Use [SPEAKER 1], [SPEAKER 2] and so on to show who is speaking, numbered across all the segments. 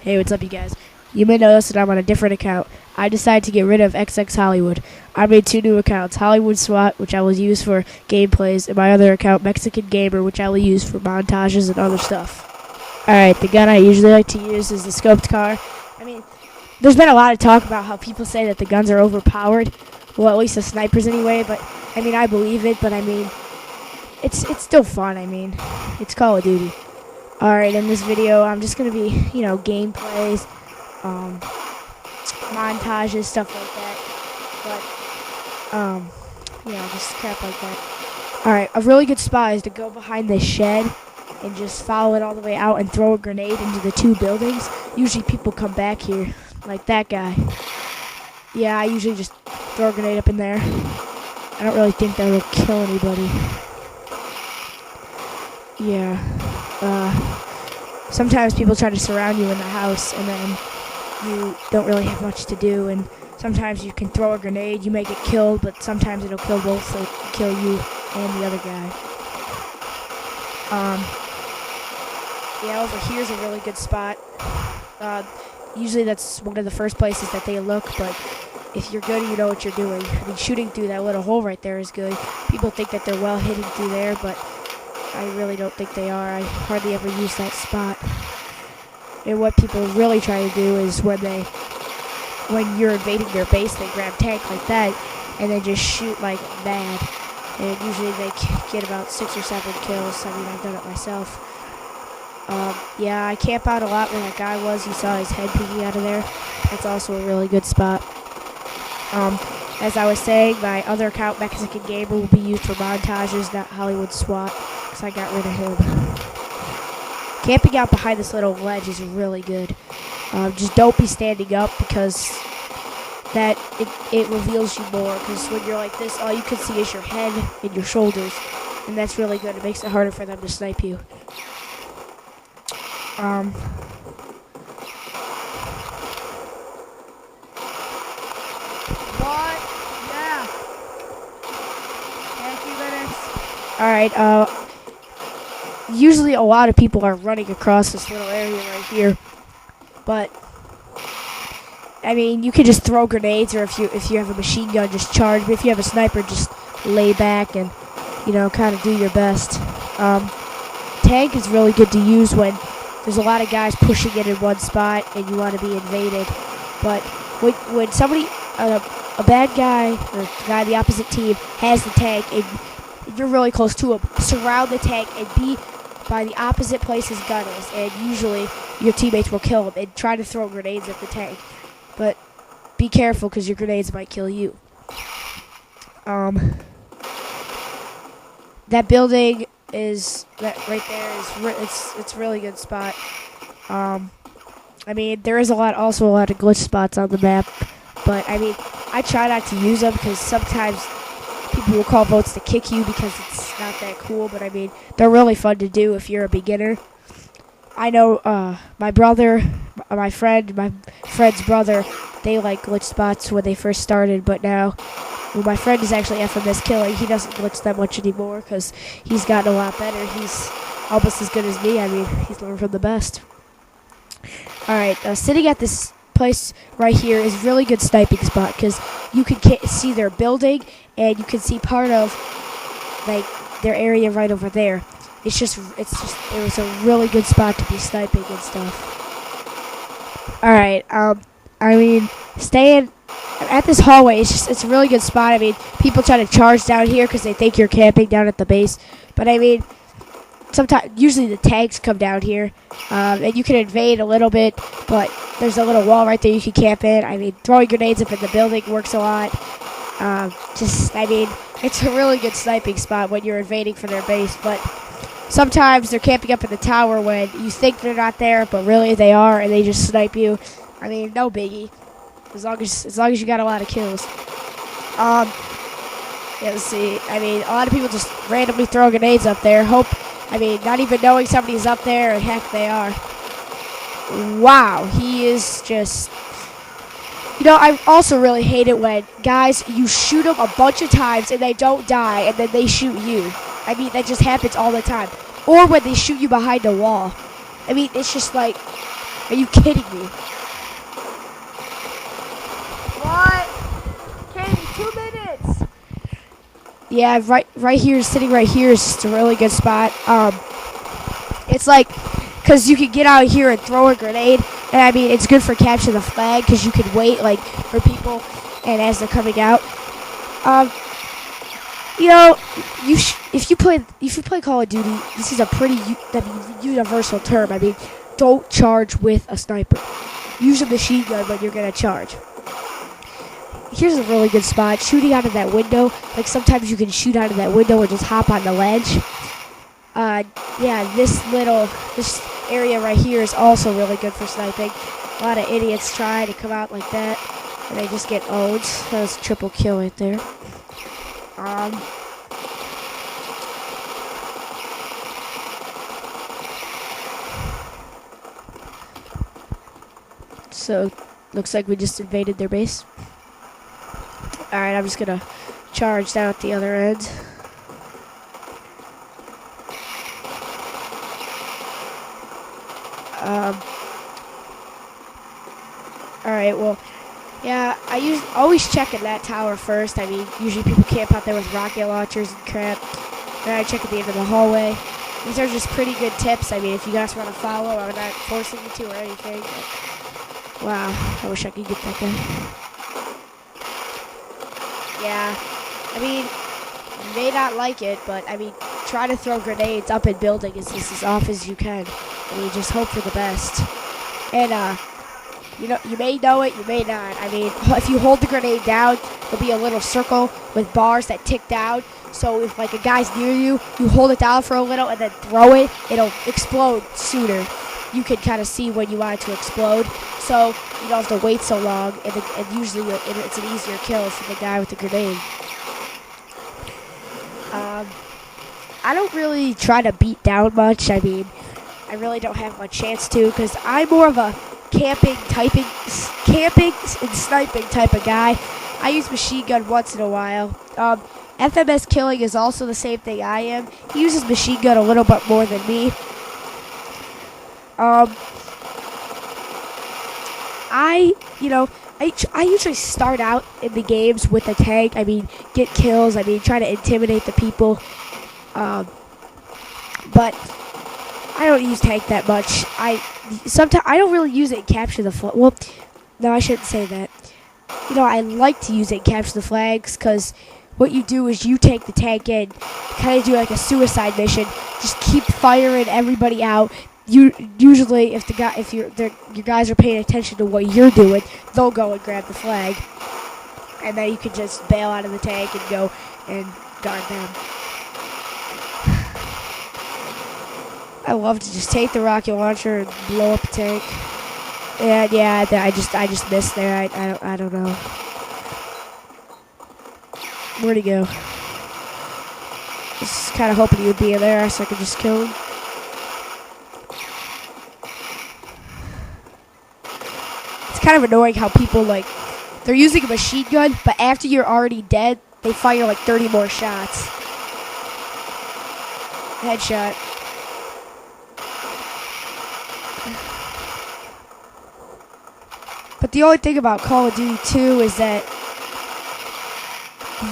[SPEAKER 1] Hey, what's up, you guys? You may notice that I'm on a different account. I decided to get rid of XX Hollywood. I made two new accounts, HOLLYWOOdSwat, which I will use for gameplays, and my other account, Mexican Gamer, which I will use for montages and other stuff. Alright, the gun I usually like to use is the Townsqaure. There's been a lot of talk about how people say that the guns are overpowered. Well, at least the snipers anyway, but, I believe it, but, it's still fun, It's Call of Duty. Alright, in this video, I'm just going to be, gameplays, montages, stuff like that. But, just crap like that. Alright, a really good spot is to go behind this shed and just follow it all the way out and throw a grenade into the two buildings. Usually people come back here, like that guy. Yeah, I usually just throw a grenade up in there. I don't really think that will kill anybody. Yeah. Sometimes people try to surround you in the house, and then you don't really have much to do, and sometimes you can throw a grenade, you may get killed, but sometimes it'll kill both, so it'll kill you and the other guy. Yeah, over here's a really good spot. Usually that's one of the first places that they look, but if you're good, you know what you're doing. Shooting through that little hole right there is good. People think that they're well hidden through there, but I really don't think they are. I hardly ever use that spot. And what people really try to do is when you're invading their base, they grab tank like that, and they just shoot like mad. And usually they get about 6 or 7 kills. I've done it myself. Yeah, I camp out a lot where that guy was. You saw his head peeking out of there. That's also a really good spot. As I was saying, my other account, Mexican Gamer, will be used for montages, not HOLLYWOOdSwat, because I got rid of him. Camping out behind this little ledge is really good. Just don't be standing up, because it reveals you more, because when you're like this, all you can see is your head and your shoulders, and that's really good. It makes it harder for them to snipe you. What? Yeah. 10 minutes. Alright, usually a lot of people are running across this little area right here, but you can just throw grenades, or if you have a machine gun, just charge. But if you have a sniper, just lay back and kind of do your best. Tank is really good to use when there's a lot of guys pushing it in one spot and you want to be invaded. But when somebody, a bad guy or a guy on the opposite team has the tank and you're really close to him, surround the tank and be by the opposite place his gun is, and usually your teammates will kill him, and try to throw grenades at the tank. But be careful, because your grenades might kill you. That building is that right there it's a really good spot. There is also a lot of glitch spots on the map, but I try not to use them, because sometimes people will call votes to kick you because it's not that cool, but they're really fun to do if you're a beginner. I know my friend's brother, they like glitch spots when they first started, but now, my friend is actually FMS killing. He doesn't glitch that much anymore because he's gotten a lot better. He's almost as good as me. He's learned from the best. Alright, sitting at this place right here is a really good sniping spot, because you can see their building and you can see part of their area right over there. It was a really good spot to be sniping and stuff. Alright, staying at this hallway, it's a really good spot. People try to charge down here because they think you're camping down at the base. But usually the tanks come down here, and you can invade a little bit, but there's a little wall right there you can camp in. Throwing grenades up in the building works a lot. It's a really good sniping spot when you're invading for their base, but sometimes they're camping up in the tower when you think they're not there, but really they are, and they just snipe you. No biggie. As long as you got a lot of kills. Yeah, let's see. A lot of people just randomly throw grenades up there. Not even knowing somebody's up there, and heck, they are. Wow, he is just... I also really hate it when guys, you shoot them a bunch of times and they don't die, and then they shoot you. That just happens all the time. Or when they shoot you behind a wall. It's just like, Are you kidding me? What? Katie, 2 minutes. Yeah, right here, sitting right here is just a really good spot. It's like, because you can get out here and throw a grenade, and I mean, it's good for capture the flag because you can wait like for people, and as they're coming out. You know, if you play Call of Duty, this is a pretty universal term. I mean, don't charge with a sniper. Use a machine gun when you're gonna charge. Here's a really good spot. Shooting out of that window. Like sometimes you can shoot out of that window or just hop on the ledge. Yeah, this area right here is also really good for sniping. A lot of idiots try to come out like that, and they just get owned. That was a triple kill right there. So, looks like we just invaded their base. Alright, I'm just gonna charge down at the other end. Alright, well, yeah, I always check in that tower first. I mean, usually people camp out there with rocket launchers and crap. Then I check at the end of the hallway. These are just pretty good tips. I mean, if you guys want to follow, I'm not forcing you to or anything. But, wow, I wish I could get that guy. Yeah, I mean, you may not like it, but I mean, try to throw grenades up in buildings as off as you can. I mean, just hope for the best. And, you know, you may know it, you may not. I mean, if you hold the grenade down, there'll be a little circle with bars that tick down. So if, like, a guy's near you, you hold it down for a little and then throw it, it'll explode sooner. You can kind of see when you want it to explode. So you don't have to wait so long, and usually it's an easier kill for the guy with the grenade. I don't really try to beat down much. I mean, I really don't have much chance to, because I'm more of a camping and sniping type of guy. I use machine gun once in a while. FMS killing is also the same thing I am. He uses machine gun a little bit more than me. I usually start out in the games with a tank. I mean, get kills. I mean, try to intimidate the people. But I don't use tank that much. Sometimes I don't really use it in capture the flag. Well, no, I shouldn't say that. You know, I like to use it in capture the flags because what you do is you take the tank in, kind of do like a suicide mission. Just keep firing everybody out. Usually, if your guys are paying attention to what you're doing, they'll go and grab the flag, and then you can just bail out of the tank and go and guard them. I love to just take the rocket launcher and blow up a tank. And yeah, I just missed there. I don't know. Where'd he go? Just kind of hoping he would be in there so I could just kill him. It's kind of annoying how people, like, they're using a machine gun, but after you're already dead, they fire like 30 more shots. Headshot. But the only thing about Call of Duty 2 is that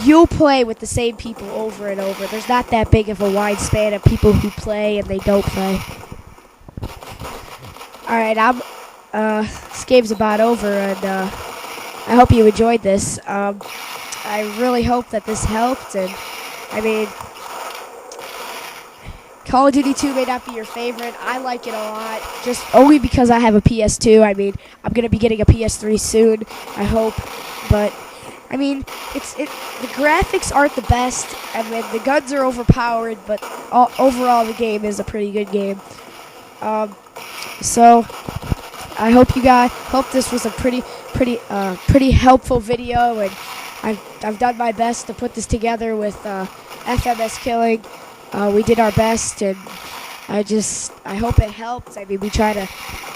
[SPEAKER 1] you'll play with the same people over and over. There's not that big of a wide span of people who play and they don't play. Alright, this game's about over, and I hope you enjoyed this. I really hope that this helped, and I mean, Call of Duty 2 may not be your favorite. I like it a lot, just only because I have a PS2. I mean, I'm going to be getting a PS3 soon, I hope. But, I mean, the graphics aren't the best. I mean, the guns are overpowered, but overall the game is a pretty good game. So, I hope you guys, this was a pretty helpful video, and I've done my best to put this together with FMS killing. We did our best, and I hope it helped. I mean, we try to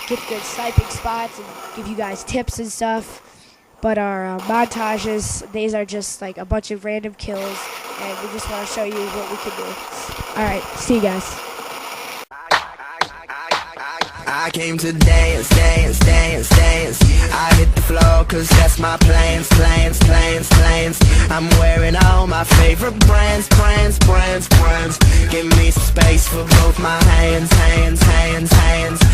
[SPEAKER 1] get good sniping spots and give you guys tips and stuff. But our montages, these are just like a bunch of random kills, and we just want to show you what we can do. Alright, see you guys.
[SPEAKER 2] I came to dance, dance, dance, dance. I hit the floor cause that's my plans, plans, plans, plans. I'm wearing all my favorite brands, brands, brands, brands. Give me some space for both my hands, hands, hands, hands.